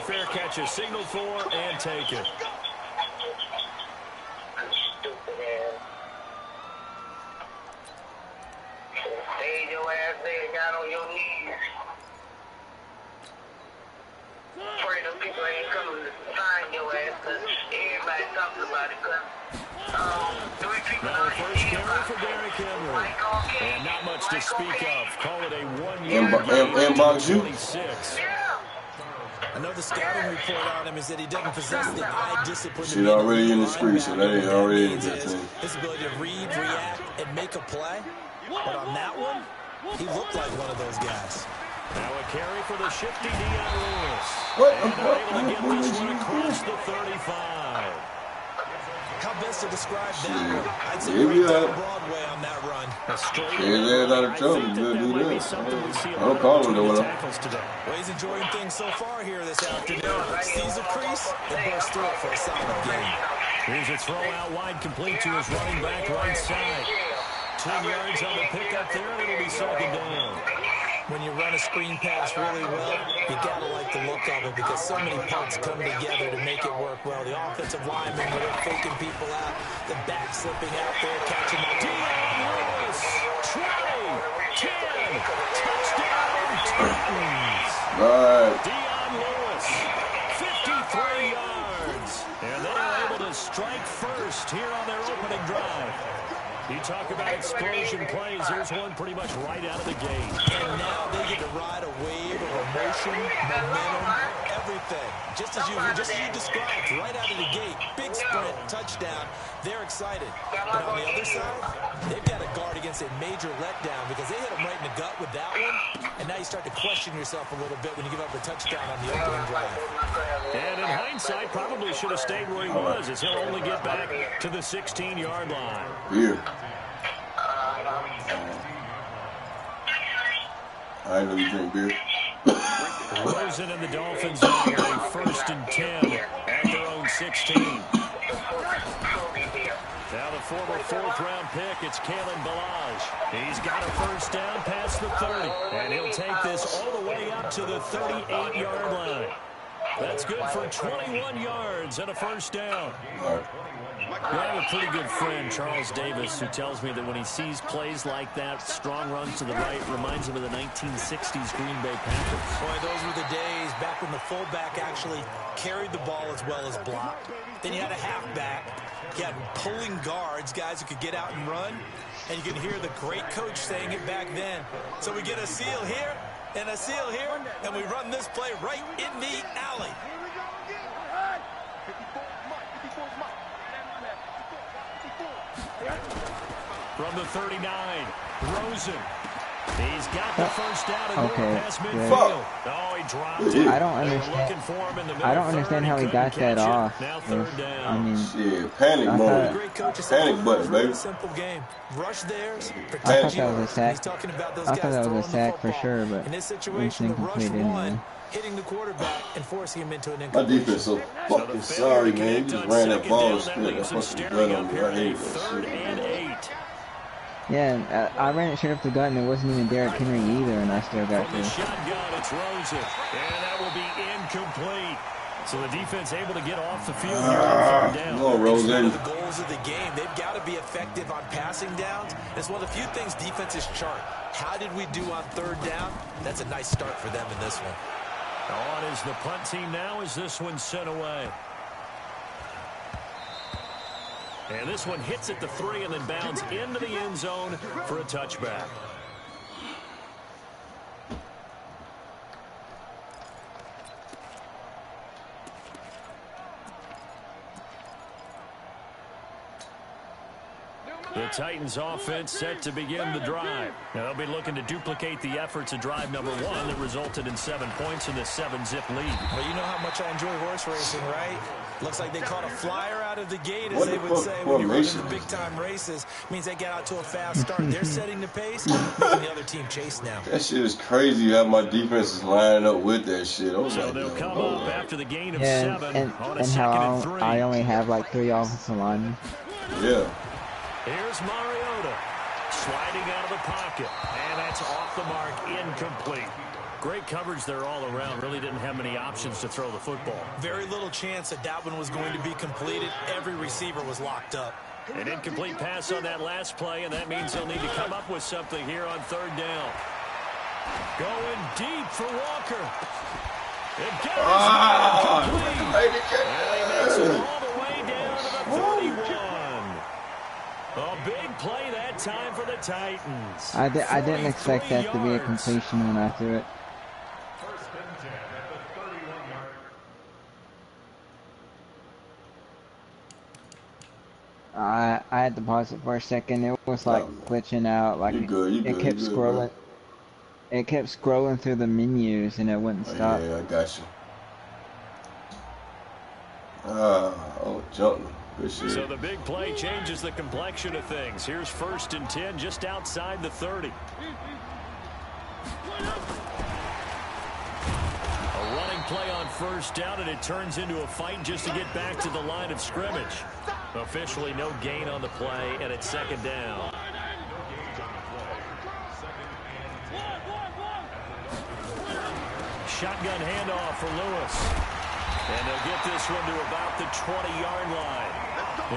fair catch is signaled for and taken. Stay your ass there, got on your knees. Pray them people ain't coming to find your ass, because everybody talking about it, because three people Now the first carry for Derrick Henry. And not much to speak of. Call it a one-yard gain. Inbox you. 26. I know the scouting report on him is that he doesn't possess the eye discipline. She's already in the street, so that ain't already in that thing. His ability to read, react, and make a play. But on that one, he looked like one of those guys. Now a carry for the shifty Dion Lewis. What? And they're able to get this one across the 35. How best to describe that one? I'd say Maybe right down Broadway on that run. They're out of trouble. We'll do that. I don't call him though. Well, he's enjoying things so far here this afternoon. Sees a crease and bursts through it for a solid game. Here's a throw out wide, complete to his running back right side. 10 yards on the pickup there, and it'll be second down. When you run a screen pass really well, you got to like the look of it because so many parts come together to make it work well. The offensive linemen, where they're faking people out, the back slipping out there, catching the Dion Lewis, 20, 10, touchdown, Titans. Right. Dion Lewis, 53 yards. And they are able to strike first here on their opening drive. You talk about explosion plays. Here's one pretty much right out of the gate. And now they get to ride a wave of emotion, momentum, everything. Just as you described, right out of the gate. Big sprint, touchdown. They're excited. But on the other side, they've got to guard against a major letdown because they hit them right in the gut with that one. And now you start to question yourself a little bit when you give up a touchdown on the opening drive. And in hindsight, probably should have stayed where he was as he'll only get back to the 16-yard line. Here. I know you drink beer. Rosen and the Dolphins now a first and 10 at their own 16. Now the former fourth-round pick, it's Kalen Ballage. He's got a first down past the 30, and he'll take this all the way up to the 38-yard line. That's good for 21 yards and a first down. I have a pretty good friend, Charles Davis, who tells me that when he sees plays like that, strong runs to the right, reminds him of the 1960s Green Bay Packers. Boy, those were the days back when the fullback actually carried the ball as well as blocked. Then you had a halfback. You had pulling guards, guys who could get out and run. And you can hear the great coach saying it back then. So we get a seal here and a seal here, and we run this play right in the alley. From the 39, Rosen. He's got the first down and past midfield. Oh, he dropped it. I don't understand how he got that off. Now third down. I mean, shit, panic mode. Panic button, baby. Simple game. Rush theirs. I thought that was a sack. I thought that was a sack for sure, but in this it's situation, incomplete anyway. Hitting the quarterback and forcing him into an My incomplete. defense so fucking sorry, man. You just ran that ball and spit that fucking gun on me. I hate that Third shit. and 8. Yeah, I ran it straight up the gut, and it wasn't even Derrick Henry either, and I still got From the to. shotgun, it's Rosen. And that will be incomplete. So the defense able to get off the field here on third down. Come on, It's one Rosen. of the goals of the game. They've got to be effective on passing downs. It's one of the few things defenses chart. How did we do on third down? That's a nice start for them in this one. On is the punt team now as this one's sent away. And this one hits at the 3 and then bounds into the end zone for a touchback. The Titans offense set to begin the drive. Now they'll be looking to duplicate the efforts of drive number 1 that resulted in 7 points in the 7-zip lead. Well, you know how much I enjoy horse racing, right? Looks like they caught a flyer out of the gate, as they would say, when you run into big-time races. Means they get out to a fast start. They're setting the pace, making the other team chase now. That shit is crazy how my defense is lining up with that shit. I was So like, they'll come up after the gain of Yeah, 7 on a and second how and 3. I only have like 3 offensive linemen. yeah. Here's Mariota sliding out of the pocket, and that's off the mark, incomplete. Great coverage there all around. Really didn't have many options to throw the football. Very little chance that one was going to be completed. Every receiver was locked up. An incomplete pass on that last play, and that means he'll need to come up with something here on third down. Going deep for Walker. It gets complete. And he makes it all the way down to the 31. A big play that time for the Titans. I didn't expect that to be a completion when I threw it. I had to pause it for a second. It was like glitching out. Like it kept scrolling. It kept scrolling through the menus and it wouldn't stop. Yeah, I got you. Oh, jumping. So the big play changes the complexion of things. Here's 1st and 10 just outside the 30. A running play on 1st down, and it turns into a fight just to get back to the line of scrimmage. Officially no gain on the play, and it's 2nd down. Shotgun handoff for Lewis. And they'll get this one to about the 20-yard line.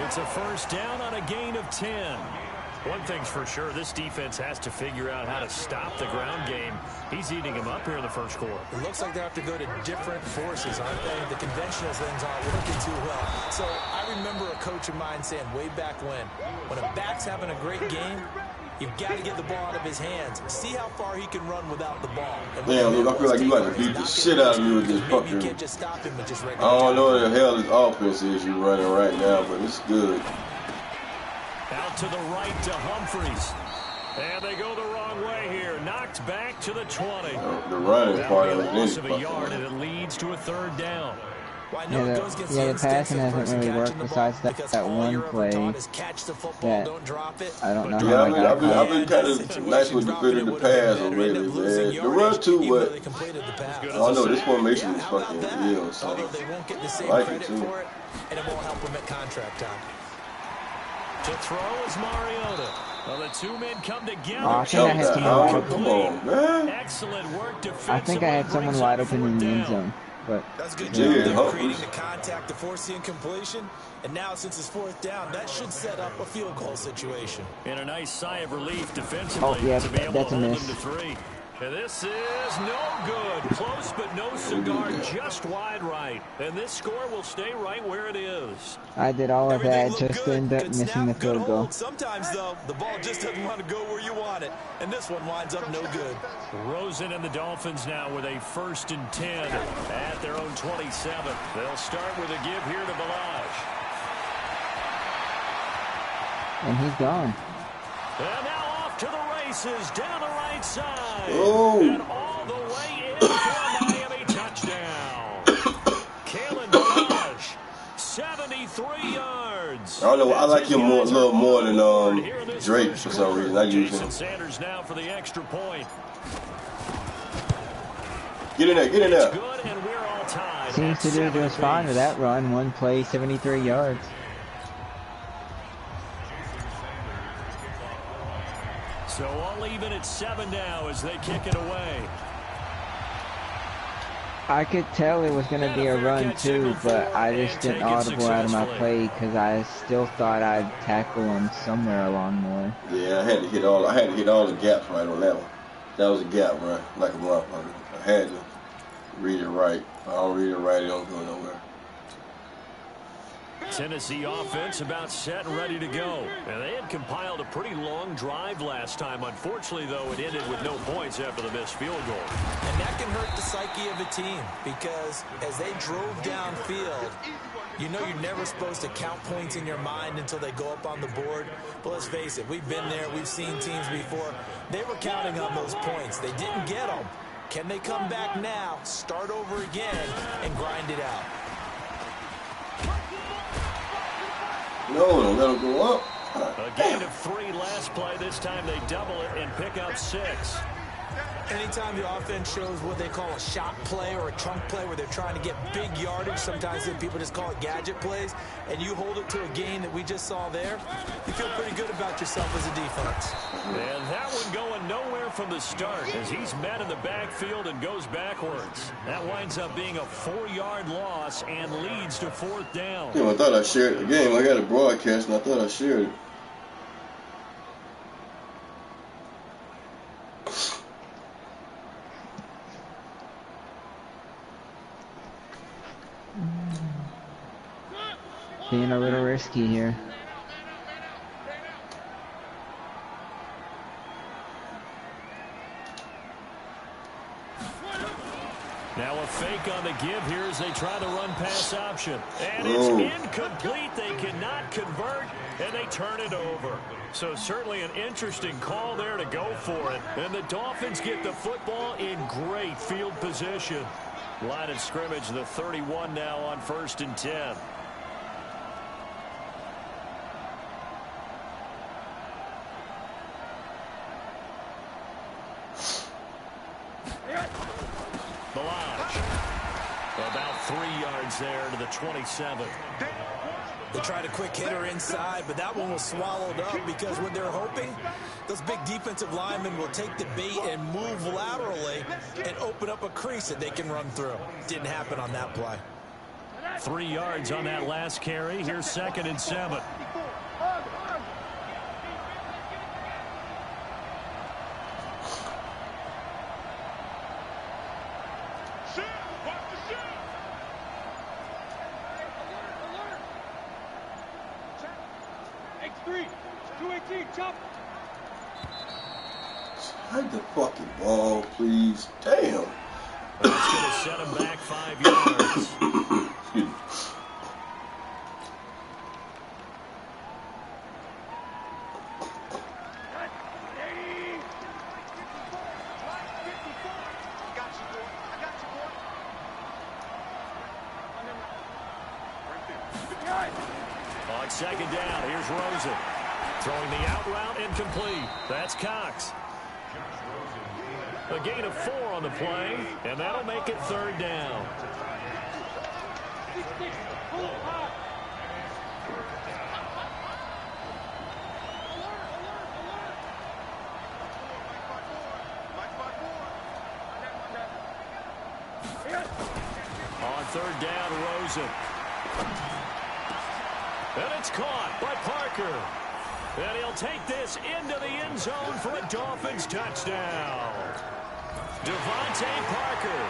It's a 1st down on a gain of 10. One thing's for sure, this defense has to figure out how to stop the ground game. He's eating him up here in the 1st quarter. It looks like they have to go to different forces, aren't they? The conventional things aren't working too well. So I remember a coach of mine saying way back when a back's having a great game, you've got to get the ball out of his hands. See how far he can run without the ball. Damn, look, I feel like you got to beat the shit out of me with this fucking. You can't just stop him with just regular. I don't know what the hell this offense is you're running right now, but it's good. Out to the right to Humphries. And they go the wrong way here. Knocked back to the 20. The running part of it loss of a yard, and it leads to a 3rd down. Yeah, the passing hasn't really worked besides that one play that I don't know how I got caught. I've been kind of nice with the pass already, man. The run too, but I don't know, this formation is fucking real, so I like it too. And it won't help him at contract time. To throw is Mariota. Well, the two men come together. Oh, I think I had someone. Come on, man. Excellent work defensively. I think I had someone wide open in the end zone. But that's good job creating the contact to force the incompletion. And now, since it's 4th down, that should set up a field goal situation. And a nice sigh of relief defensively to be able that's to a hold miss. them to 3. And this is no good. Close but no cigar, just wide right. And this score will stay right where it is. I did all of that just to end up missing the field goal. Sometimes, though, the ball just doesn't want to go where you want it. And this one winds up no good. Rosen and the Dolphins now with a 1st and 10 at their own 27. They'll start with a give here to Balaj. And he's gone. And now off to the races down the right side. Oh. And all the way in for a Miami touchdown. Kalen Balaj, 73 yards. I don't know, I like him a little more than Drake for some reason. I use him. Jason Sanders now for the extra point. Get in there, get in there. Good, and we're all tied. Seems to do just fine with that run. One play, 73 yards. So all even at 7 now as they kick it away. I could tell it was going to be a run too, but I just didn't audible out of my play because I still thought I'd tackle him somewhere along the way. Yeah, I had to hit all the gaps right on that one. That was a gap, right? Like a motherfucker. I had to read it right. If I don't read it right, it don't go nowhere. Tennessee offense about set and ready to go. And they had compiled a pretty long drive last time. Unfortunately, though, it ended with no points after the missed field goal. And that can hurt the psyche of a team because as they drove downfield, you know you're never supposed to count points in your mind until they go up on the board. But let's face it, we've been there. We've seen teams before. They were counting on those points. They didn't get them. Can they come back now, start over again, and grind it out? No, don't let him go up. A gain of 3 last play. This time they double it and pick up 6. Anytime the offense shows what they call a shot play or a chunk play where they're trying to get big yardage, sometimes people just call it gadget plays, and you hold it to a gain that we just saw there, you feel pretty good about yourself as a defense. And that one going nowhere from the start as he's met in the backfield and goes backwards. That winds up being a 4-yard loss and leads to 4th down. I thought I shared the game. I got a broadcast and I thought I shared it. Being a little risky here. Now a fake on the give here as they try the run-pass option. And it's incomplete. They cannot convert, and they turn it over. So certainly an interesting call there to go for it. And the Dolphins get the football in great field position. Line of scrimmage, the 31 now on 1st and 10. About 3 yards there to the 27. They tried a quick hitter inside, but that one was swallowed up because what they're hoping, those big defensive linemen will take the bait and move laterally and open up a crease that they can run through. Didn't happen on that play. 3 yards on that last carry. Here's 2nd and 7. Hide the fucking ball, please. Damn. That's going to set him back 5 yards. Excuse me. On 2nd down, here's Rosen. Throwing the out route incomplete. That's Cox. A gain of 4 on the play, and that'll make it 3rd down. On 3rd down, Rosen. And it's caught by Parker. And he'll take this into the end zone for a Dolphins touchdown. Devontae Parker,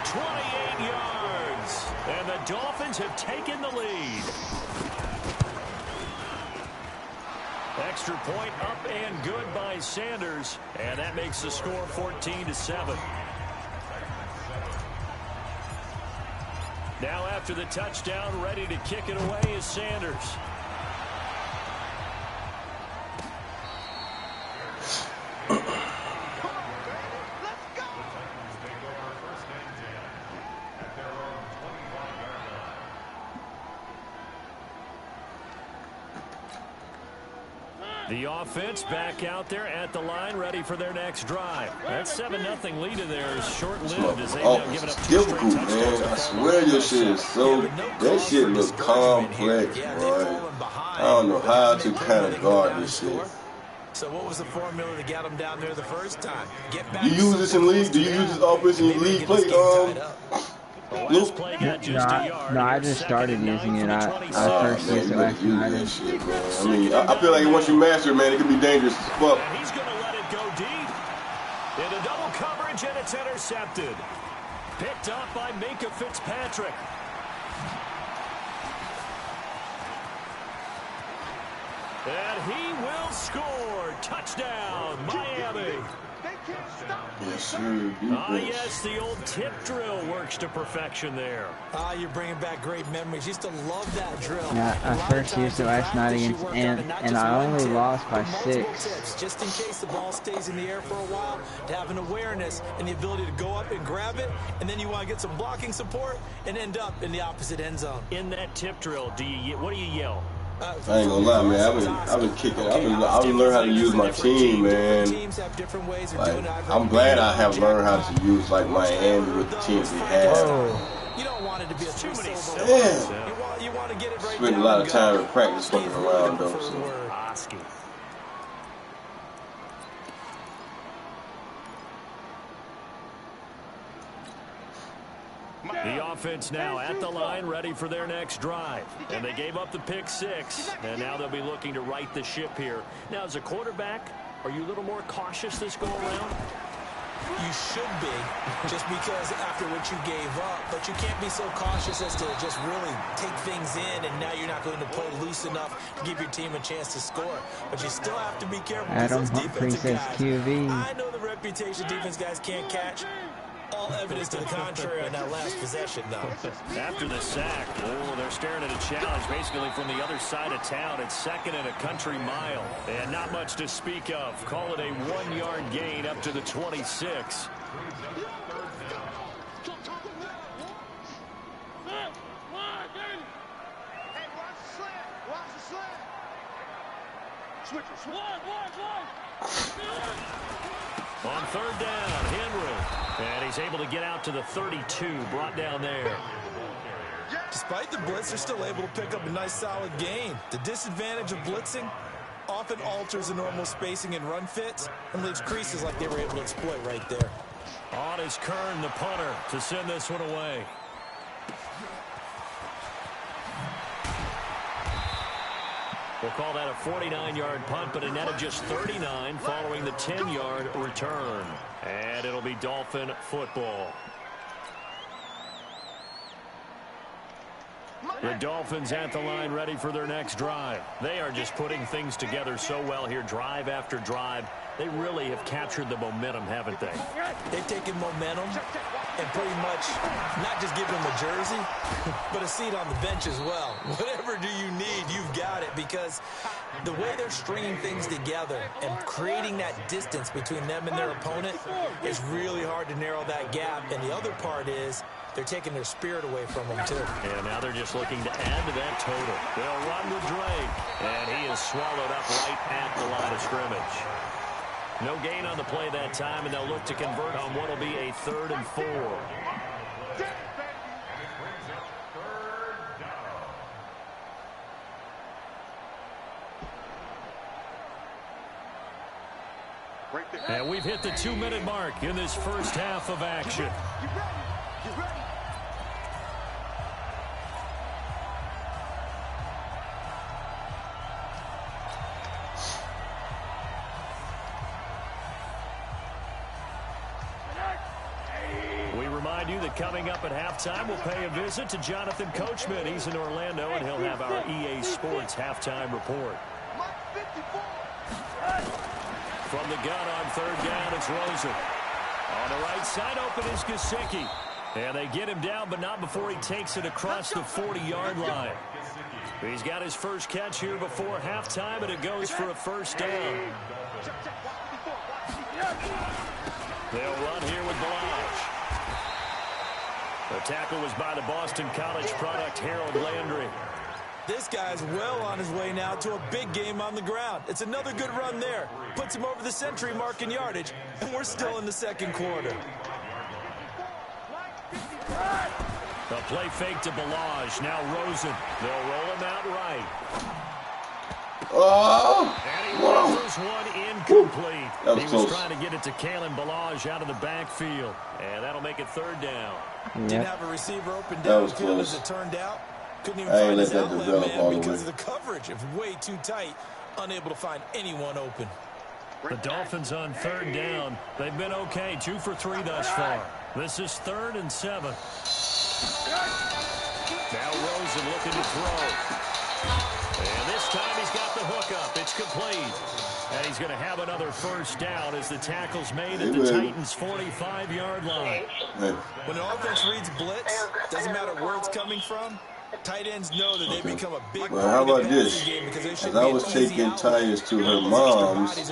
28 yards. And the Dolphins have taken the lead. Extra point up and good by Sanders. And that makes the score 14-7. Now after the touchdown, ready to kick it away is Sanders. The offense back out there at the line, ready for their next drive. That 7-0 lead in there is short-lived as they've now given up 2 straight touchdowns. Man, I swear your shit is so, that shit looks complex, boy. I don't know how to kind of guard this shit. So what was the formula to get them down there the first time? Get back. You use this in league? Do you use this offense in your league play? Luke? No, I just started using it. I first used it last night. I mean, I feel like once you master it, man, it can be dangerous as fuck. And he's going to let it go deep. Into double coverage, and it's intercepted. Picked up by Minkah Fitzpatrick. And he will score. Touchdown, Miami. Yes, sir. Yes, the old tip drill works to perfection there. You're bringing back great memories. Used to love that drill. Yeah, I first used it last night against Ant, and I only lost by 6. Tips, just in case the ball stays in the air for a while, to have an awareness and the ability to go up and grab it, and then you want to get some blocking support and end up in the opposite end zone. In that tip drill, what do you yell? I ain't gonna lie, man. I've been kicking. I've been learning how to use my team, man. Like, I'm glad I have learned how to use like Miami with the teams they have. You don't want it to be a too many. Yeah. You want to get it right. Spend a lot of time in practice fucking around though. So. The offense now at the line, ready for their next drive. And they gave up the pick 6, and now they'll be looking to right the ship here. Now, as a quarterback, are you a little more cautious this go-around? You should be, just because after what you gave up. But you can't be so cautious as to just really take things in, and now you're not going to play loose enough to give your team a chance to score. But you still have to be careful. Adam Humphrey says QB. I know the reputation defense guys can't catch. All evidence to the contrary on that last possession, though. After the sack, they're staring at a challenge basically from the other side of town. It's 2nd and a country mile. And not much to speak of. Call it a 1-yard gain up to the 26. On 3rd down, Henry. And he's able to get out to the 32, brought down there. Despite the blitz, they're still able to pick up a nice, solid gain. The disadvantage of blitzing often alters the normal spacing and run fits and leaves creases like they were able to exploit right there. On is Kern, the punter, to send this one away. We'll call that a 49-yard punt, but a net of just 39 following the 10-yard return. And it'll be Dolphin football. The Dolphins at the line ready for their next drive. They are just putting things together so well here, drive after drive. They really have captured the momentum, haven't they? They've taken momentum and pretty much not just given them a jersey, but a seat on the bench as well. Whatever do you need, you've got it, because the way they're stringing things together and creating that distance between them and their opponent is really hard to narrow that gap. And the other part is they're taking their spirit away from them, too. And now they're just looking to add to that total. They'll run with Drake, and he is swallowed up right at the line of scrimmage. No gain on the play that time, and they'll look to convert on what will be a 3rd and 4. And we've hit the 2-minute mark in this first half of action. Coming up at halftime, we'll pay a visit to Jonathan Coachman. He's in Orlando, and he'll have our EA Sports halftime report. From the gun on 3rd down, it's Rosen. On the right side, open is Gesicki. And they get him down, but not before he takes it across the 40-yard line. He's got his first catch here before halftime, and it goes for a 1st down. They'll run here with Balazs. The tackle was by the Boston College product, Harold Landry. This guy's well on his way now to a big game on the ground. It's another good run there. Puts him over the century mark in yardage, and we're still in the 2nd quarter. The play fake to Balazs. Now Rosen. They'll roll him out right. Oh! And he loses one incomplete. That was close. Was trying to get it to Kalen Balazs out of the backfield. And that'll make it 3rd down. Didn't have a receiver open downfield as it turned out. Couldn't even find his outlet man because of the coverage. It was way too tight. Unable to find anyone open. The Dolphins on 3rd down. They've been okay. 2 for 3 thus far. This is 3rd and 7. Now Rosen looking to throw. And this time he's got the hook up. It's complete. And he's going to have another 1st down as the tackle's made at the Titans' 45-yard line. When an offense reads blitz, doesn't matter where it's coming from, tight ends know that they become a big well, how about this? As I was taking Tyus to her mom's,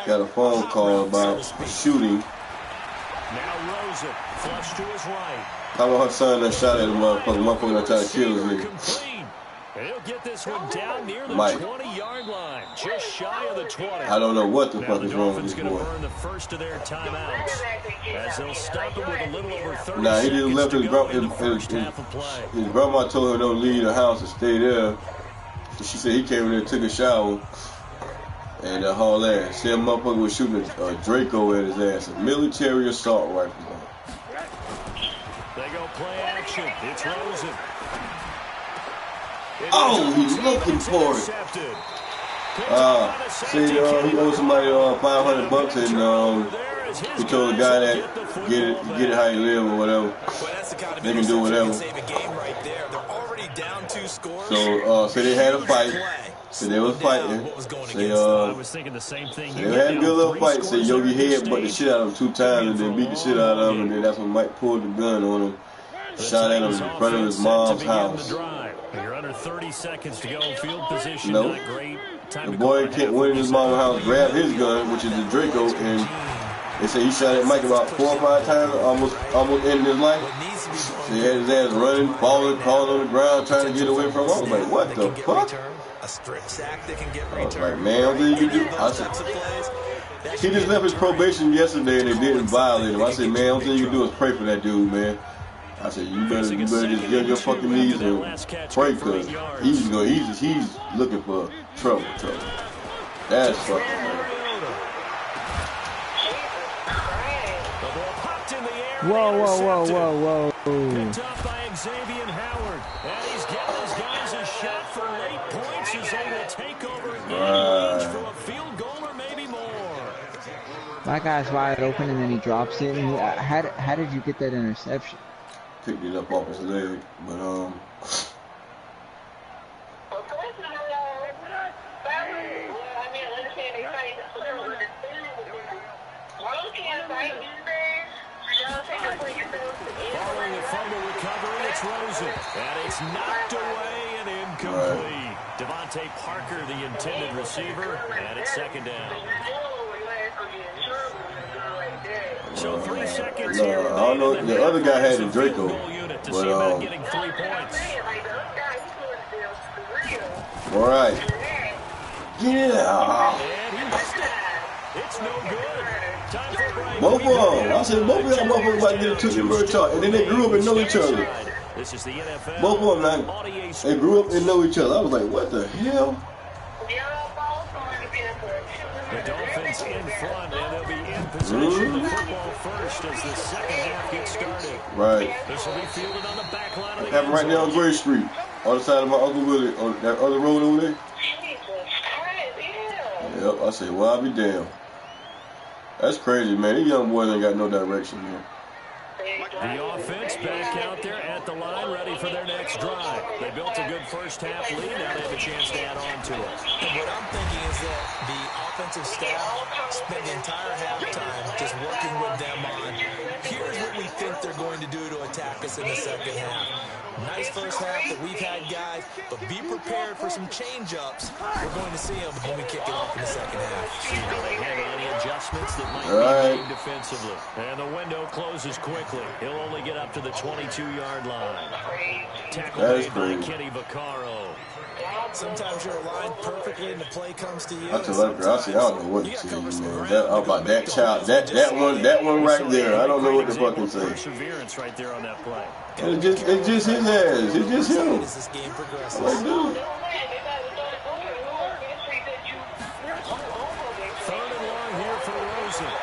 got a phone call about shooting. Now Rosen, flush to his right. How about her son that shot at the motherfucker? Motherfucker that tried to kill his nigga. And he'll get this one down near the 20-yard line, just shy of the 20. I don't know what the fuck is wrong with this boy. Now the Dolphins going to burn the first of their timeouts as they'll stop it with a little over 30 nah, he seconds just left his grandma told him don't leave the house and stay there. She said he came in there and took a shower and hauled ass. Said a motherfucker was shooting a Draco at his ass, a military assault rifle. They go play action. It's Rosen. Oh, he's looking for it. See, he owed somebody $500 and he told the guy that get it how you live or whatever. They can do whatever. So they had a fight. So they was fighting. They had a good little fight. So Yogi headbutt the shit out of him 2 times and then beat the shit out of him. And then that's when Mike pulled the gun on him, shot at him in front of his mom's house. You're under 30 seconds to go. Field position nope. Not great. Time the boy went in his mom's house, grabbed his gun, which is the Draco, and they say he shot at Mike about 4 or 5 times, almost ending his life. So he had his ass running, falling on the ground, trying to get away from him. I was like, what the fuck? I was like, man, what did you do? I said, he just left his probation yesterday and they didn't violate him. I said, man, what you can do is pray for that dude, man. I said, you better just get your fucking knees and pray, because he's looking for trouble. That's fucking funny. Whoa. Picked up by Xavier Howard. And he's getting his guys a shot for late points as they will take over range for a field goal or maybe more. My guy's wide open and then he drops it. And how did you get that interception? Picked it up off his leg, but Following the fumble recovery, it's Rosen, and it's knocked away and incomplete. Devontae Parker, the intended receiver, and it's second down. So 3 seconds here. I don't know. The other guy had the Draco, but getting 3 points. All right. Yeah. It's no good. Time for a break. Both of them. I said both of them motherfuckers about to get a two-bird chart, and then they grew up and know each other. This is the NFL. Both of them, man. They grew up and know each other. I was like, what the hell? The Dolphins in front, and they'll be in possession of the football first as the second half gets started. Right. This will be fielded on the back line of the happened right there on Gray Street, on the side of my Uncle Willie, on that other road over there. Yep, I say, well, I'll be damned. That's crazy, man. These young boys ain't got no direction, man. The offense back out there at the line, ready for their next drive. They built a good first half lead. Now they have a chance to add on to it. And what I'm thinking is that the offensive staff spent the entire halftime just working with them on, here's what we think they're going to do to attack us in the second half. Nice first half that we've had, guys, but be prepared for some change-ups. We're going to see them when we kick it off in the second half. See how they handle any adjustments that might be made defensively. And the window closes quickly. He'll only get up to the 22-yard line. Tackle made by Kenny Vaccaro. Sometimes you're aligned perfectly and the play comes to you. I tell that girl, I say, I don't know what to tell you, man. About that child, that one right there. I don't know what to fucking say. Perseverance right there on that play. It's just his ass. It's just him. This game progresses. I'm like, dude. Third and long here for Rosen.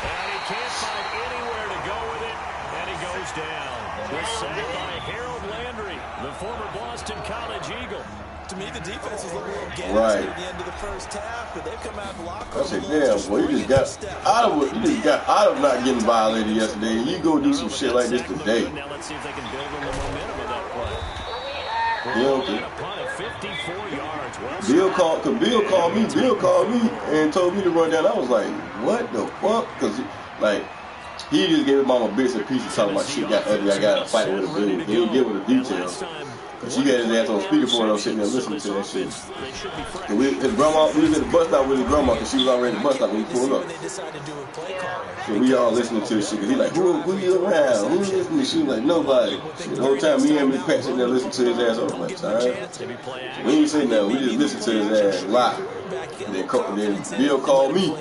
And he can't find anywhere to go with it, and he goes down. The sack by Harold Landry, the former Boston College Eagle. To me, the defense was a little gassed at the end of the first half, but they've come out and locked I said, damn, boy, you just got out of not getting violated yesterday. You go do some shit like this today. Now let's see if they can build on the momentum of that play. Bill called me and told me to run down. I was like, what the fuck? Because, like, he just gave his mama bits and pieces talking about shit got ugly. I got to fight with a dude. He didn't give her the details. Cause she got his ass on speakerphone and I'm sitting there listening to that shit. And his grandma, we was at the bus stop with his grandma because she was already at the bus stop when he pulled up. So we all listening to this shit. Cause he like, who you around? Who you listening to? She was like, nobody. Shit, the whole time me and Pat sitting there listening to his ass. I was like, alright. We ain't saying nothing. We just listened to his ass live. And then Bill called me.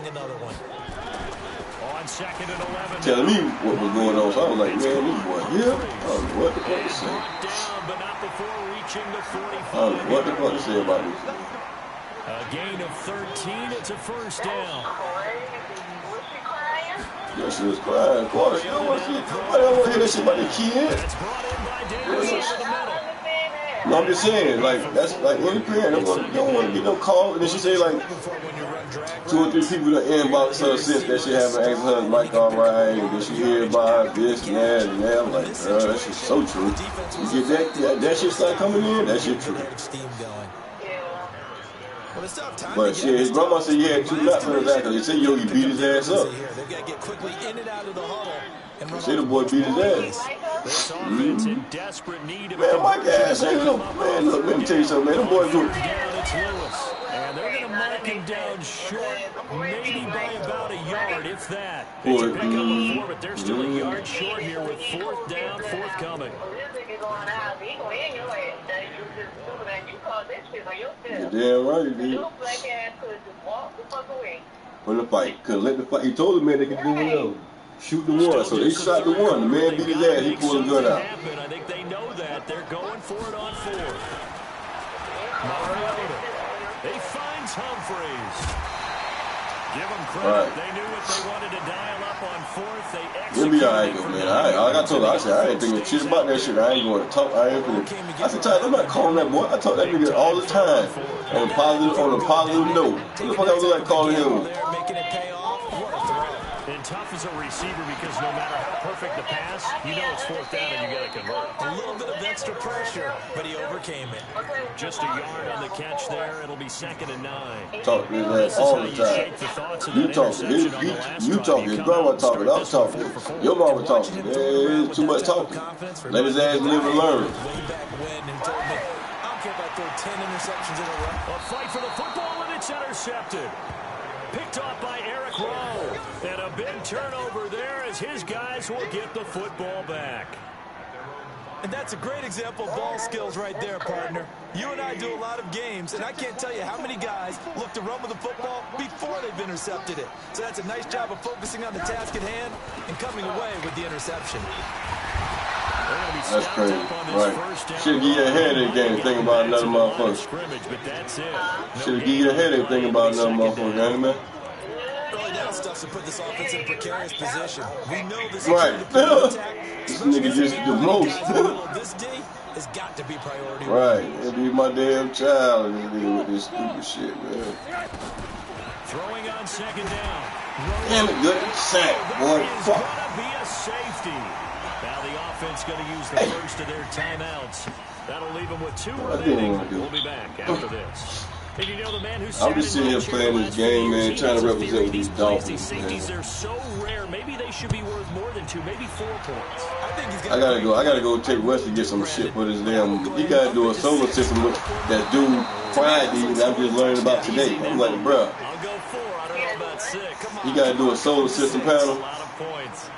Telling me what was going on. So I was like, man, this boy here? I don't know what the fuck to say. I don't know what the fuck to say about this. A gain of 13, it's a first down. Yeah, she was crying. Of course, you don't want to see it. Nobody don't want to hear that shit about the kid. No, I'm just saying, like, that's like any parent. Don't want to get no call. And then she say, like, 2 or 3 people that inbox her since that she haven't asked her mic all right, and then she hear about this and that and that. I'm like, girl, that shit's so true. You get that shit start coming in, that shit true. But shit, his grandma said he had 2 laps on his ankle. They said Yogi beat his ass up. They say the boy beat his ass. Man, Mike ass ain't no man. Look, let me tell you something, man. Them boys do it. And they're going to mark him down short, maybe by about a yard, if that. They should pick up a 4, but they're still a yard short here with 4th down, forthcoming. You're damn right, he did. Win the fight. Couldn't let the fight. He told the man they could do whatever. Shoot the one. So they shot the one. The man beat his ass. He pulled the gun out. I think they know that. They're going for it on 4th. Mariota. They find Humphreys. Give them credit. Right. They knew what they wanted to dial up on 4th. They executed. It'll be alright, though, man. Like I told her, I said, I ain't thinking shit about that shit. I ain't going to talk. I said, Ty, I'm not calling that boy. I talk that nigga all the time. On a positive note. What the fuck I was like calling him? And tough as a receiver because no matter how perfect the pass, you know it's 4th down and you got to convert. A little bit of extra pressure, but he overcame it. Just a yard on the catch there. It'll be 2nd and 9. Talk to his ass all the time. You talking. You talking. His grandma talking. I'm talking. Your mama talking. There's too much talking. Let his ass live and learn. Way back when, and told me, I don't care if I throw 10 interceptions in a row. A fight for the football, and it's intercepted. Picked off by Eric Rowe. And a big turnover there as his guys will get the football back. And that's a great example of ball skills right there, partner. You and I do a lot of games, and I can't tell you how many guys look to run with the football before they've intercepted it. So that's a nice job of focusing on the task at hand and coming away with the interception. That's crazy. Right. Should give you a headache game thinking about another motherfucker. Should give you a headache thinking about another motherfucker, ain't man? Early down stuff to put this offense in a precarious position. We know this right. This nigga just the most. This D has got to be priority. Right. It'll be my damn child with this stupid shit, man. Throwing on 2nd down. Damn it, good sack, boy. Fuck. Gonna be a safety. Now the offense going to use the first of their timeouts. That'll leave them with 2 remaining. We'll be back after this. And you know the man who I'm just sitting here playing this game, man, trying to represent these Dolphins, safeties, they're so rare. Maybe they should be worth more than 2, maybe 4 points. I gotta go take West to get some shit for this damn. He gotta do a solar system that's due Friday, and I'm just learning about today. I'm like, bruh. I'll go 4. I don't know about 6. Come on. You gotta do a solar system panel. A lot of points.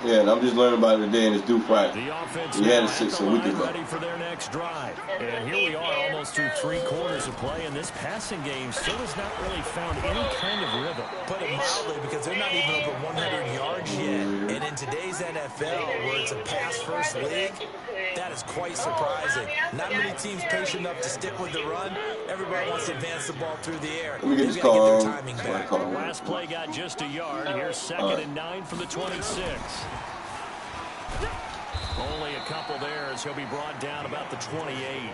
Yeah, and I'm just learning about it today, and it's due Friday. The offense he had it 6 weeks ago. Ready for their next drive. And here we are almost through 3 quarters of play, and this passing game still has not really found any kind of rhythm. Put it mildly, because they're not even over 100 yards yet. And in today's NFL, where it's a pass-first league, that is quite surprising. Not many teams patient enough to stick with the run. Everybody wants to advance the ball through the air. Let me get this call. Last play got just a yard. Here's 2nd and 9 from the 26. Only a couple there as he'll be brought down about the 28.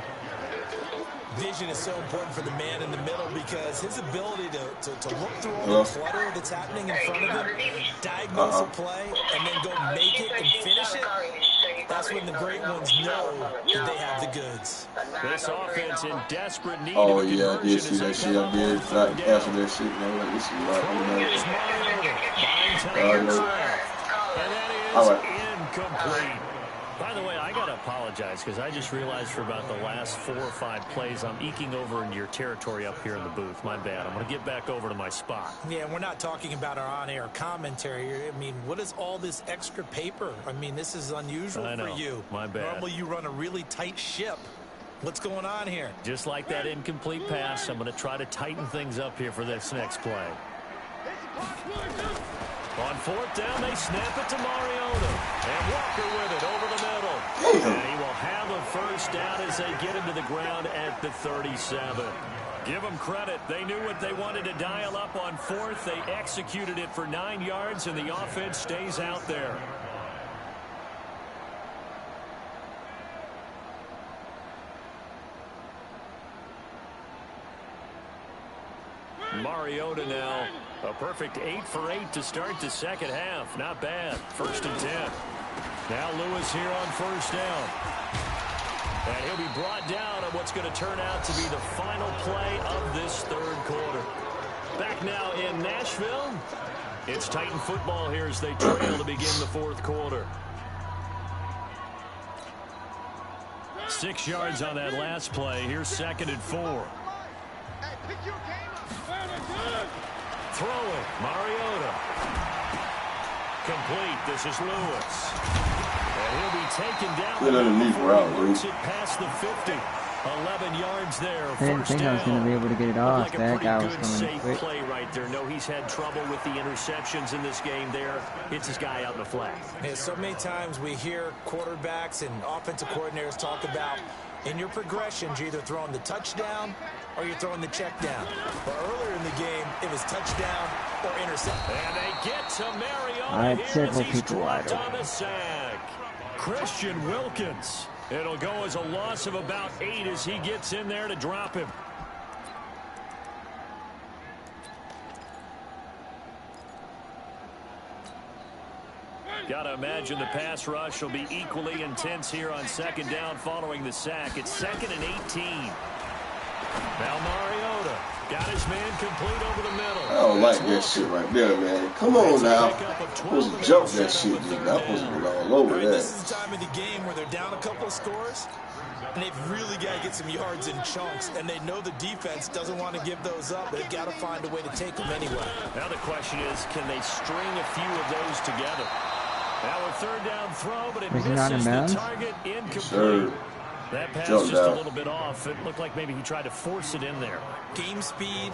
Vision is so important for the man in the middle because his ability to look through all the clutter that's happening in front of him, diagnose a play, and then go make it and finish it, that's when the great ones know that they have the goods. This offense in desperate need of a yeah, I did see that shit. I did not answer that shit. Man. Like, this is right. And that is incomplete. By the way, I got to apologize because I just realized for about the last 4 or 5 plays, I'm eking over into your territory up here in the booth. My bad. I'm going to get back over to my spot. Yeah, we're not talking about our on-air commentary. I mean, what is all this extra paper? I mean, this is unusual for you. My bad. Normally you run a really tight ship. What's going on here? Just like that incomplete pass, I'm going to try to tighten things up here for this next play. On 4th down, they snap it to Mariota. And Walker with it over the middle. And he will have a first down as they get him to the ground at the 37. Give them credit. They knew what they wanted to dial up on 4th. They executed it for 9 yards, and the offense stays out there. Mariota now, a perfect 8 for 8 to start the second half. Not bad. 1st and 10. Now Lewis here on 1st down. And he'll be brought down on what's going to turn out to be the final play of this 3rd quarter. Back now in Nashville. It's Titan football here as they trail to begin the 4th quarter. 6 yards on that last play. Here's 2nd and 4. Throwing, Mariota. Complete. This is Lewis. And he'll be taken down. Good underneath route, Works it past the 50. 11 yards there. I didn't think I was going to be able to get it off. Like that guy was good, coming safe quick. Play right there. No, he's had trouble with the interceptions in this game there. It's his guy out in the flat. Yeah, so many times we hear quarterbacks and offensive coordinators talk about in your progressions, you're either throwing the touchdown or you're throwing the check down. But earlier in the game, it was touchdown or intercept. And they get to Mariota. I had here several as he's people wide dropped on open. the sack. Christian Wilkins. It'll go as a loss of about 8 as he gets in there to drop him. Got to imagine the pass rush will be equally intense here on 2nd down following the sack. It's 2nd and 18. Now Mariota got his man complete over the middle. I don't like that shit right there, man. Come on now. Supposed to jump that shit, dude. I'm supposed to be all over that. This is the time of the game where they're down a couple of scores, and they've really got to get some yards in chunks, and they know the defense doesn't want to give those up. They've got to find a way to take them anyway. Now the question is, can they string a few of those together? Now a 3rd down throw, but it misses the target, incomplete. Sure. That pass just a little bit off. It looked like maybe he tried to force it in there. Game speed,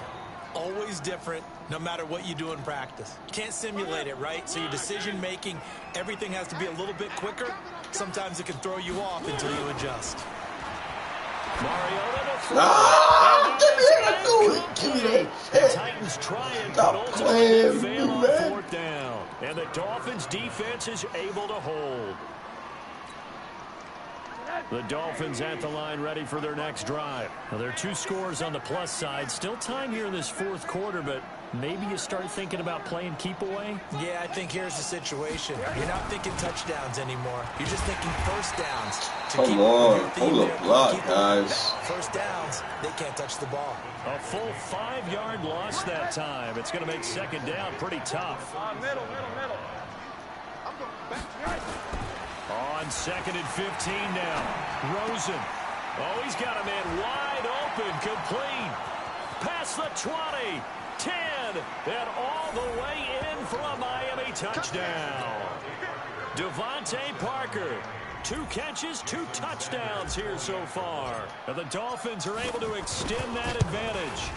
always different, no matter what you do in practice. You can't simulate it, right? So your decision-making, everything has to be a little bit quicker. Sometimes it can throw you off until you adjust. Mariota to throw. Give me that. Do it. Give me that. Titans trying, but Stop ultimately playing, fail on man. 4th down. And the Dolphins defense is able to hold. The Dolphins at the line ready for their next drive. Now, there are 2 scores on the plus side. Still time here in this 4th quarter, but maybe you start thinking about playing keep away? Yeah, I think here's the situation. You're not thinking touchdowns anymore. You're just thinking first downs. Come on. Hold up block, guys. First downs, they can't touch the ball. A full 5-yard loss that time. It's going to make 2nd down pretty tough. Middle. On 2nd and 15 now. Rosen. Oh, he's got a man wide open. Complete. Past the 20. 10. And all the way in for a Miami touchdown. Devontae Parker. 2 catches, 2 touchdowns here so far. And the Dolphins are able to extend that advantage.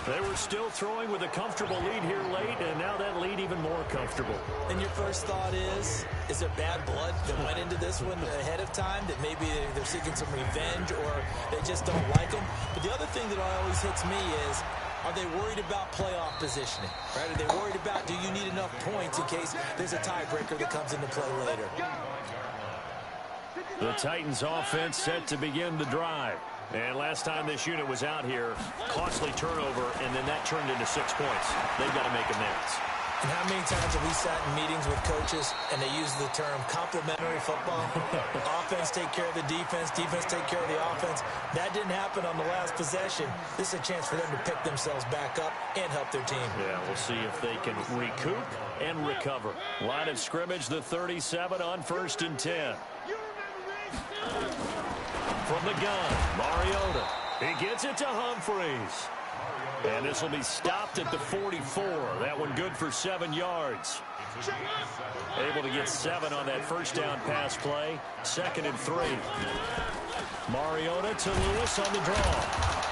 They were still throwing with a comfortable lead here late, and now that lead even more comfortable. And your first thought is there bad blood that went into this one ahead of time, that maybe they're seeking some revenge or they just don't like them? But the other thing that always hits me is, are they worried about playoff positioning? Right? Are they worried about, do you need enough points in case there's a tiebreaker that comes into play later? The Titans offense set to begin the drive. And last time this unit was out here, costly turnover, and then that turned into 6 points. They've got to make amends. And how many times have we sat in meetings with coaches and they use the term complementary football? Offense take care of the defense, defense take care of the offense. That didn't happen on the last possession. This is a chance for them to pick themselves back up and help their team. Yeah, we'll see if they can recoup and recover. Line of scrimmage, the 37 on 1st and 10. From the gun, Mariota. He gets it to Humphries. And this will be stopped at the 44. That one good for 7 yards. Able to get 7 on that first down pass play. 2nd and 3. Mariota to Lewis on the draw.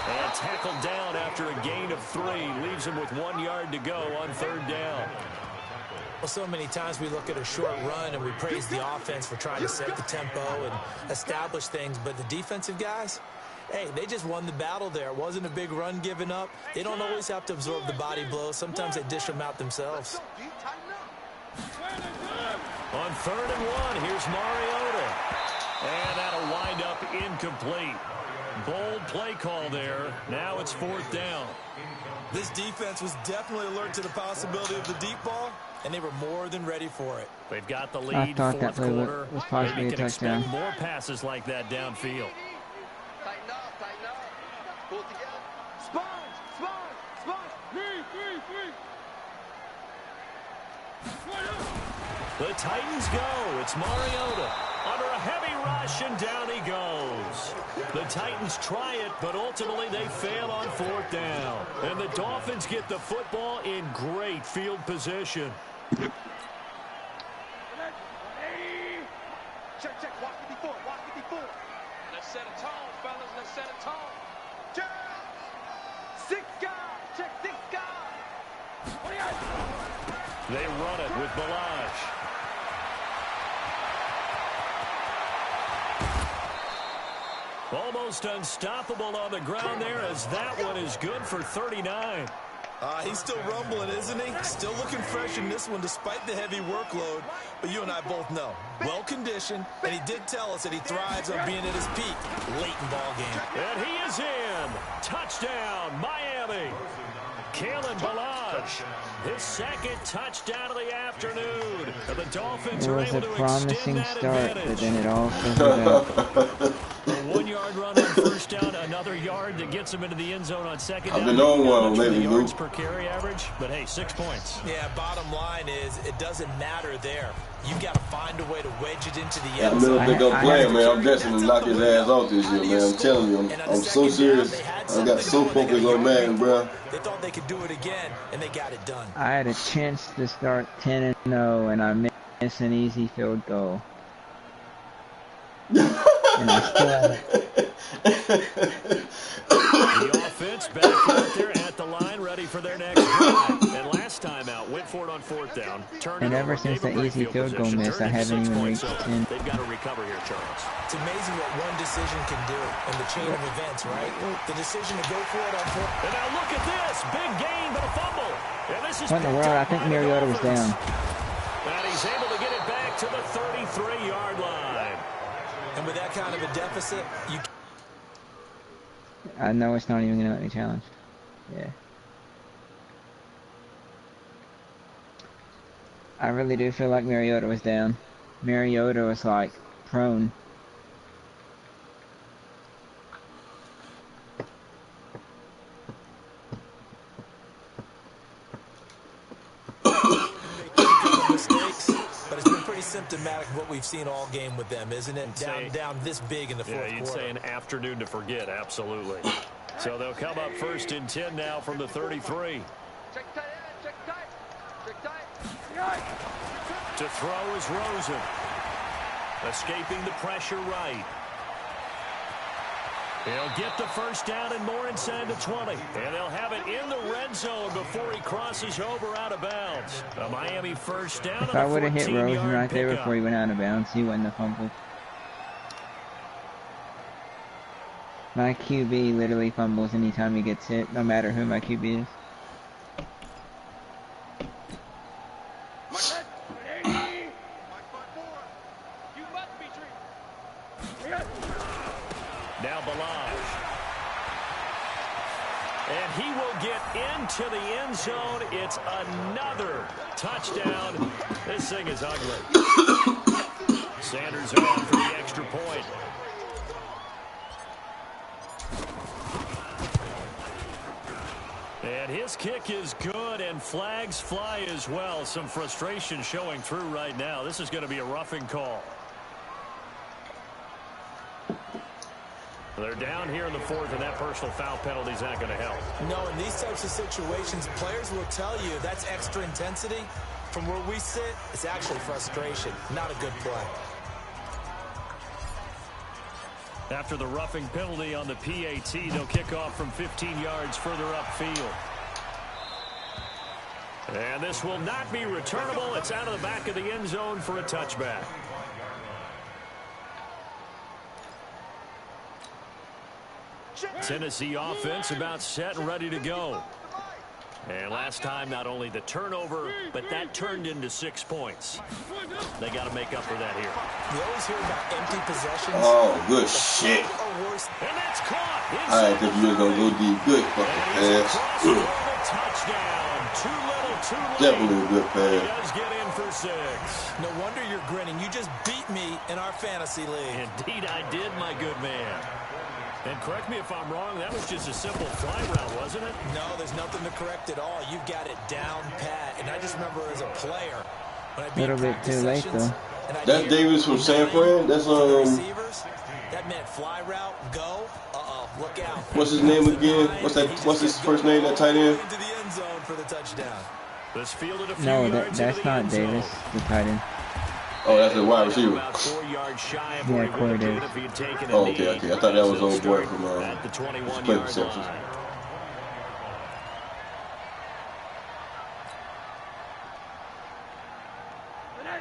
And tackled down after a gain of 3. Leaves him with 1 yard to go on 3rd down. Well, so many times we look at a short run and we praise the offense for trying to set the tempo and establish things. But the defensive guys, hey, they just won the battle there. It wasn't a big run given up. They don't always have to absorb the body blows. Sometimes they dish them out themselves. On 3rd and 1, here's Mariota. And that'll wind up incomplete. Bold play call there. Now it's 4th down. This defense was definitely alert to the possibility of the deep ball, and they were more than ready for it. They've got the lead. I thought that 4th play quarter. was possibly Maybe a can touchdown. expect more passes like that downfield. Tighten up, pull it together. Sponge. The Titans go. It's Mariota. Under a heavy rush, and down he goes. The Titans try it, but ultimately they fail on 4th down. And the Dolphins get the football in great field position. Check. Walk it before. Let's set a tone, fellas. Let's set a tone. Check. 6 guys. Check 6 guys. They run it with Balazs. Almost unstoppable on the ground there, as that one is good for 39. He's still rumbling, isn't he? Still looking fresh in this one despite the heavy workload. But you and I both know, well-conditioned, and he did tell us that he thrives on being at his peak late in ball game. And he is in. Touchdown, Miami. Kalen Balazs, his 2nd touchdown of the afternoon. And the Dolphins It are was a able to promising extend that start, but advantage. then it all fizzled out. A 1-yard run on 1st down, another yard that gets him into the end zone on 2nd down. I've been on one lately, the yards Luke. per carry average, but hey, 6 points. Yeah, bottom line is it doesn't matter there. You've got to find a way to wedge it into the I end zone. don't think I'm playing, man. I'm destined to knock his ass off this year, man. I'm telling you, I'm so serious. I got so focused on Madden, bro. They thought they could do it again, and they got it done. I had a chance to start 10-0, and I missed an easy field goal. And I still had it. The offense back out there at the line, ready for their next drive. And last time out, went for it on 4th down. And ever since the easy field goal miss, I haven't even reached 10. They've got to recover here, Charles. It's amazing what one decision can do in the chain of events, right? The decision to go for it on 4th. And now look at this. Big gain, but a fumble. And this is What in the world? I think Mariota was down. And he's able to get it back to the 33-yard line. And with that kind of a deficit, you I know it's not even going to let me challenge. Yeah. I really do feel like Mariota was down. Mariota was like prone. mistakes, but it's been pretty symptomatic of what we've seen all game with them, isn't it? Down this big in the fourth quarter. Yeah, you'd say an afternoon to forget, absolutely. So they'll come up 1st and 10 now from the 33. Check tight. To throw is Rosen. Escaping the pressure right. He'll get the 1st down and more inside the 20. And they'll have it in the red zone before he crosses over out of bounds. A Miami 1st down. If I would have hit Rosen right there before he went out of bounds, he wouldn't have fumbled. My QB literally fumbles anytime he gets hit, no matter who my QB is. Now Balazs. And he will get into the end zone. It's another touchdown. This thing is ugly. Sanders on for the extra point. And his kick is good, and flags fly as well. Some frustration showing through right now. This is going to be a roughing call. They're down here in the fourth, and that personal foul penalty is not going to help. No, in these types of situations, players will tell you that's extra intensity. From where we sit, it's actually frustration, not a good play. After the roughing penalty on the PAT, they'll kick off from 15 yards further upfield. And this will not be returnable. It's out of the back of the end zone for a touchback. Tennessee offense about set and ready to go. And last time, not only the turnover, but that turned into 6 points. They got to make up for that here. You always hear about empty possessions. Oh, good shit. And that's caught. I didn't think you were going to go deep. Good fucking pass. Touchdown. Too little, too late. Definitely a good pass. He does get in for 6. No wonder you're grinning. You just beat me in our fantasy league. Indeed, I did, my good man. And correct me if I'm wrong, that was just a simple fly route, wasn't it? No, there's nothing to correct at all. You've got it down pat. And I just remember as a player, when I a little bit too late, though. That's Davis from San Fran? That's, receivers, that meant fly route, go. Uh-oh, look out. What's his name again? What's his first name, that tight end? Into the end zone for the touchdown. This fielded a few No, yards that's into the not end zone. Davis, the tight end. Oh, that's a wide receiver. About 4 yards shy of Yeah, where he would have Corey been if he had taken a Oh, knee. okay. I thought that was old boy from at the 21-yard Clemson. line.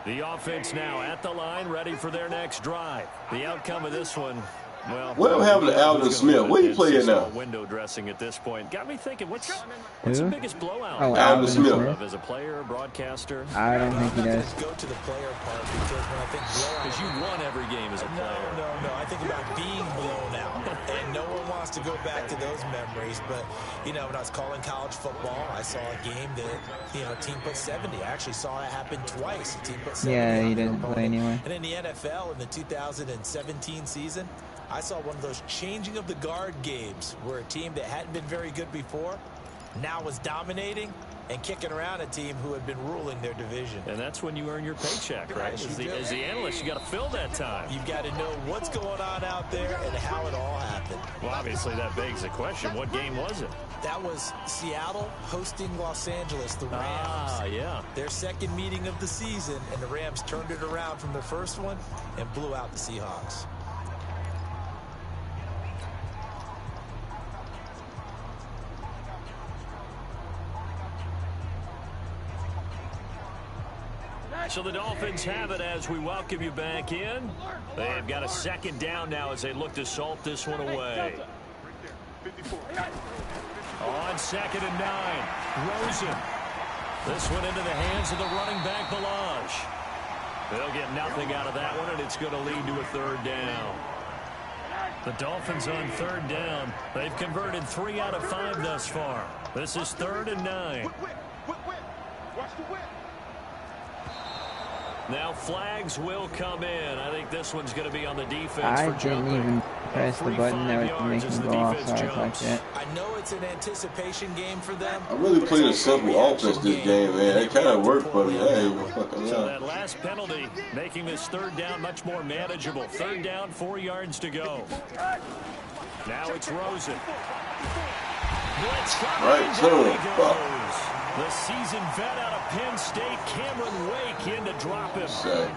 The offense now at the line, ready for their next drive. The outcome of this one, well, What happened to Alvin Smith? Where he playing now? Window dressing at this point. Got me thinking, what's Who? the biggest blowout? Oh, Alvin Smith. Of as a player, broadcaster? I don't think he does. Let's go to the player part because when I think blowout, Because you won every game as a player. No. I think about being blown out. And no one wants to go back to those memories. But, you know, when I was calling college football, I saw a game that, you know, a team put 70. I actually saw it happen twice. A team put 70. Yeah, he on their doesn't play opponent. anyway. And in the NFL, in the 2017 season, I saw one of those changing of the guard games where a team that hadn't been very good before now was dominating and kicking around a team who had been ruling their division. And that's when you earn your paycheck, right? As the analyst, you got to fill that time. You've got to know what's going on out there and how it all happened. Well, obviously, that begs the question, what game was it? That was Seattle hosting Los Angeles, the Rams. Ah, yeah. Their second meeting of the season, and the Rams turned it around from the first one and blew out the Seahawks. So the Dolphins have it as we welcome you back in. They've got a second down now as they look to salt this one away. On 2nd and 9, Rosen. This one into the hands of the running back, Balazs. They'll get nothing out of that one, and it's going to lead to a 3rd down. The Dolphins on 3rd down. They've converted 3 out of 5 thus far. This is 3rd and 9. Watch the whip. Now flags will come in. I think this one's going to be on the defense I for didn't jumping. even press the button that would make as him the go defense offside like jumps. that. I know it's an anticipation game for them. I really played a simple offense this game, man. It kind of worked for me. I ain't gonna fucking So lie. that last penalty making this 3rd down much more manageable. 3rd down, 4 yards to go. Now it's Rosen. Blitz coming, Right, and so, down he fuck. goes. The seasoned vet out of Penn State, Cameron Wake, in to drop him. Sack.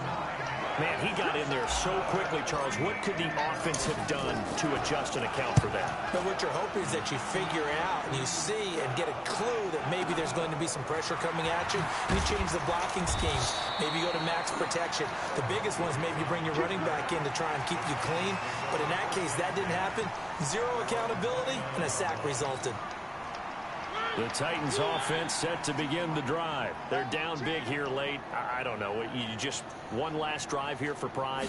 Man, he got in there so quickly, Charles. What could the offense have done to adjust and account for that? But what you're hoping is that you figure out and you see and get a clue that maybe there's going to be some pressure coming at you. You change the blocking schemes. Maybe you go to max protection. The biggest one is maybe you bring your running back in to try and keep you clean. But in that case, that didn't happen. 0 accountability, and a sack resulted. The Titans offense set to begin the drive. They're down big here late. I don't know. You just one last drive here for pride?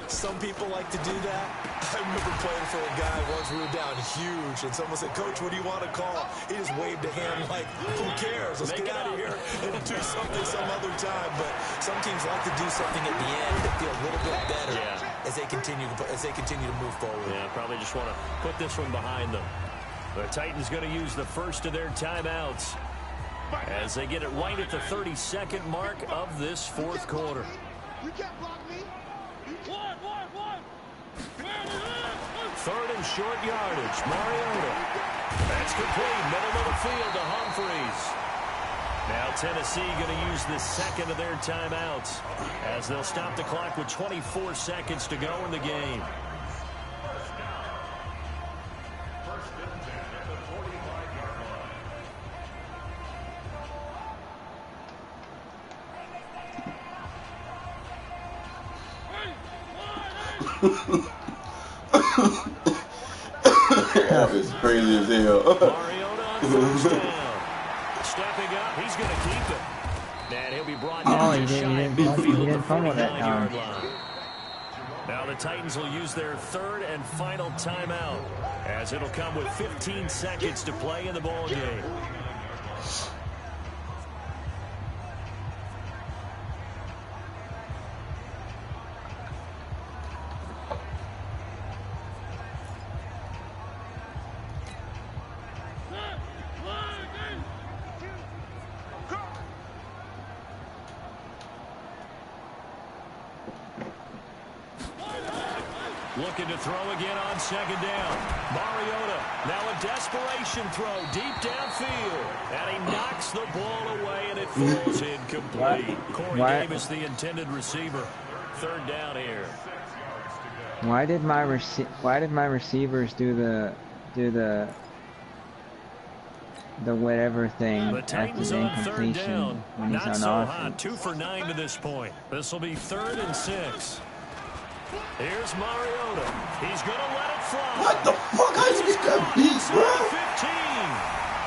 Some people like to do that. I remember playing for a guy once we were down huge, and someone said, "Coach, what do you want to call?" He just waved a hand like, "Who cares? Let's get out of here and do something some other time." But some teams like to do something at the end that feel a little bit better as they continue to move forward. Yeah, probably just want to put this one behind them. The Titans going to use the first of their timeouts as they get it right at the 32nd mark of this 4th quarter. You can't block me. One. Third and short yardage. Mariota. That's complete. Middle of the field to Humphries. Now Tennessee going to use the second of their timeouts as they'll stop the clock with 24 seconds to go in the game. That was crazy as hell. Mariota on first down. Stepping up, he's going to keep it. And he'll be brought down just shy of midfield at the 49-yard line. Now the Titans will use their third and final timeout as it'll come with 15 seconds to play in the ball game. Looking to throw again on second down. Mariota, now a desperation throw deep downfield. And he knocks the ball away, and it falls incomplete. Corey Davis, the intended receiver. Third down here. Why did my receivers do the whatever thing The after Titans the on third incompletion down. when he's Not on so hot. offense? 2 for 9 to this point. This will be 3rd and 6. Here's Mariota. He's going to let it fly. What the fuck? How you just got beat, bro? 15.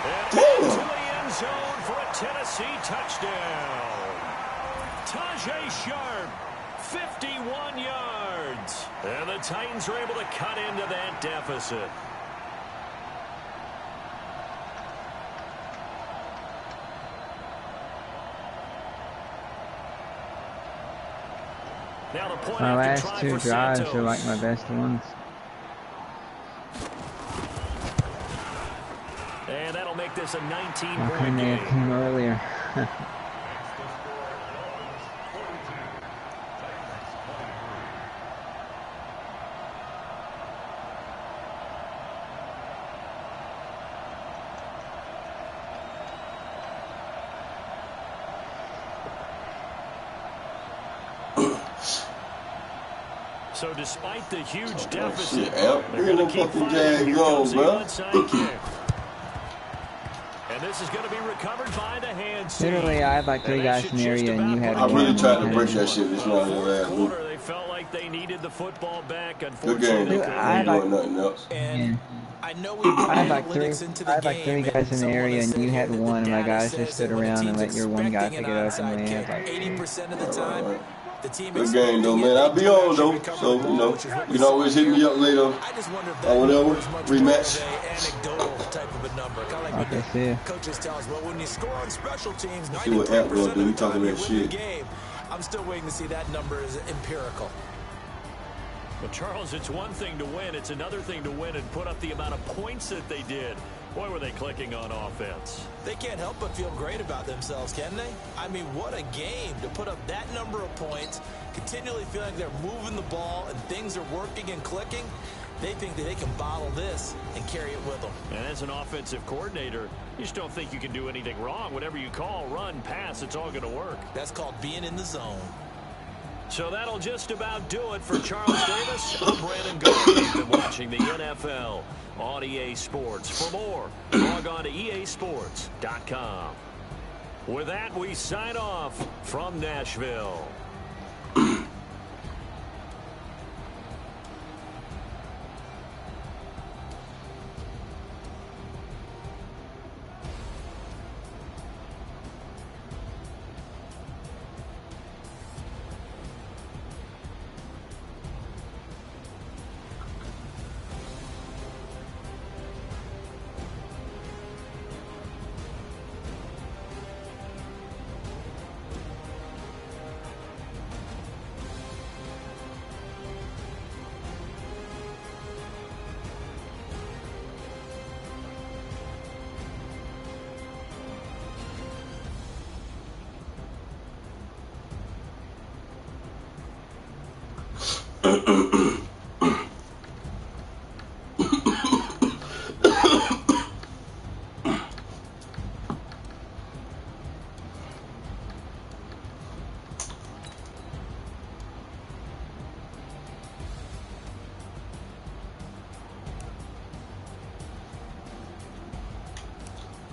And Damn. into the end zone for a Tennessee touchdown. Tajay Sharp, 51 yards. And the Titans are able to cut into that deficit. Now the point My after last try 2 for drives Santos. are like my best ones. And that'll make this a Why 19-point couldn't they game. have come earlier? So despite the huge deficit, Shit, they're going to keep fucking fighting. Here Jags comes on, the bro. onside kick. And this is going to be recovered by the hands team. Literally, I had like 3 And that guys should in the just area, and you about had put I it really on. tried to break that shit this night in the last week. Quarter, they felt like they needed the football back. Good Unfortunately, game. they Dude, couldn't. I Ain't like- doing nothing else. And I know we brought I had like 3 analytics into the game. guys in the area, and you had the one, and my data guys says just stood that when a around and team's let your one guy expecting pick it an up, and onside they had kick, like 80% of the time, the team Good game though, man. I'll be on though, so you can always hit me up later I just wonder if or whatever. number is much more Rematch. of a anecdotal type of a number. Kind of like Okay, what see ya. the coaches tell us. Well, when you score on special teams, See what App 93% gonna of do. the We talking time you that win the shit. game. I'm still waiting to see that number is empirical. But Charles, it's one thing to win. It's another thing to win and put up the amount of points that they did. Boy, were they clicking on offense. They can't help but feel great about themselves, can they? I mean, what a game to put up that number of points, continually feeling like they're moving the ball and things are working and clicking. They think that they can bottle this and carry it with them. And as an offensive coordinator, you just don't think you can do anything wrong. Whatever you call, run, pass, it's all going to work. That's called being in the zone. So that'll just about do it for Charles Davis. I'm Brandon Gault. You've been watching the NFL on EA Sports. For more, log on to easports.com. With that, we sign off from Nashville.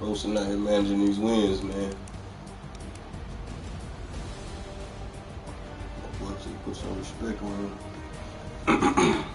Olsen out here managing these wins, man. Put some respect on him.